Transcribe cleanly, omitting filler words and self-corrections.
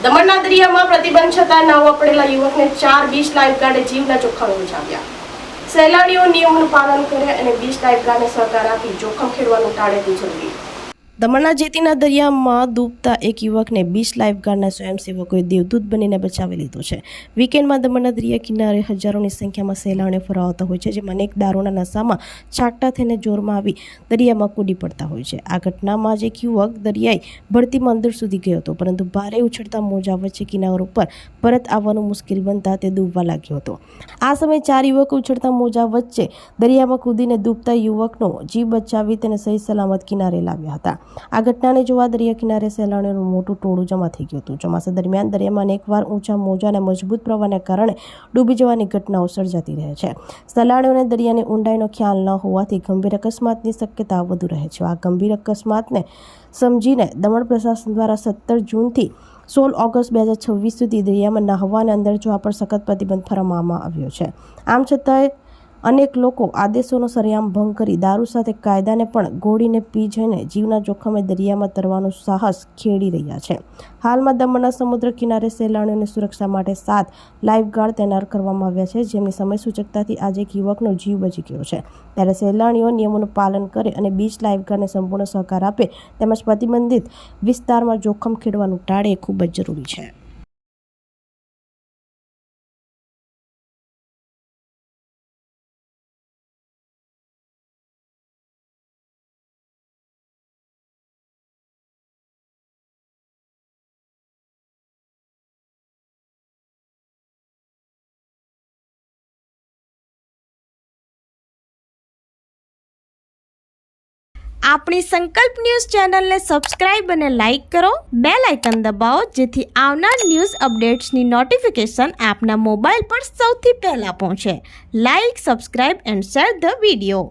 દમણના દરિયામાં પ્રતિબંધ છતાં નાહવા પડેલા યુવકને 4 બીચ લાઈફગાર્ડે જીવના જોખમે બચાવ્યા। સહેલાણીઓ નિયમોનું પાલન કરે અને બીચ લાઈફગાર્ડને સહકાર આપી જોખમ ખેડવાનું ટાળે તે જરૂરી। દમણના જેતીના દરિયામાં ડૂબતા એક યુવકને બીચ લાઈફગાર્ડના સ્વયંસેવકોએ દેવદૂત બનીને બચાવી લીધો છે। વીકેન્ડમાં દમણના દરિયા કિનારે હજારોની સંખ્યામાં સહેલાણીઓ ફરાવતા હોય છે, જેમાં અનેક દારૂના નશામાં છાંટા થઈને જોરમાં આવી દરિયામાં કૂદી પડતા હોય છે। આ ઘટનામાં જ એક યુવક દરિયાઈ ભરતીમાં અંદર સુધી ગયો હતો, પરંતુ ભારે ઉછળતા મોજા વચ્ચે કિનારો ઉપર પરત આવવાનું મુશ્કેલ બનતા તે ડૂબવા લાગ્યો હતો। આ સમયે 4 યુવકો ઉછળતા મોજા વચ્ચે દરિયામાં કૂદીને ડૂબતા યુવકનો જીવ બચાવી તેને સહી સલામત કિનારે લાવ્યા હતા। આ ઘટનાને જોવા દરિયા કિનારે સહેલાણીઓનું મોટું ટોળું જમા થઈ ગયું હતું। ચોમાસા દરમિયાન દરિયામાં અનેકવાર ઊંચા મોજા અને મજબૂત પ્રવાહને કારણે ડૂબી જવાની ઘટનાઓ સર્જાતી રહે છે। સહેલાણીઓને દરિયાની ઊંડાઈનો ખ્યાલ ન હોવાથી ગંભીર અકસ્માતની શક્યતા વધુ રહે છે। આ ગંભીર અકસ્માતને સમજીને દમણ પ્રશાસન દ્વારા 17 જૂનથી 16 ઓગસ્ટ 2026 સુધી દરિયામાં નહાવા અને અંદર જવા પર સખત પ્રતિબંધ ફરમાવવામાં આવ્યો છે। આમ છતાંય અનેક લોકો આદેશોનો સરેઆમ ભંગ કરી દારૂ સાથે કાયદાને પણ ગોળીને પી જઈને જીવના જોખમે દરિયામાં તરવાનું સાહસ ખેડી રહ્યા છે। હાલમાં દમણના સમુદ્ર કિનારે સહેલાણીઓની સુરક્ષા માટે 7 લાઈફગાર્ડ તૈનાત કરવામાં આવ્યા છે, જેમની સમય સૂચકતાથી આજે એક યુવકનો જીવ બચી ગયો છે। ત્યારે સહેલાણીઓ નિયમોનું પાલન કરે અને બીચ લાઈફગાર્ડને સંપૂર્ણ સહકાર આપે તેમજ પ્રતિબંધિત વિસ્તારમાં જોખમ ખેડવાનું ટાળે એ ખૂબ જ જરૂરી છે। આપણી સંકલ્પ ન્યૂઝ ચેનલને સબસ્ક્રાઇબ અને લાઇક કરો, બેલ આઇકન દબાવો જેથી આવનાર ન્યૂઝ અપડેટ્સની નોટિફિકેશન આપના મોબાઈલ પર સૌથી પહેલા પહોંચે। Like, subscribe and share the video.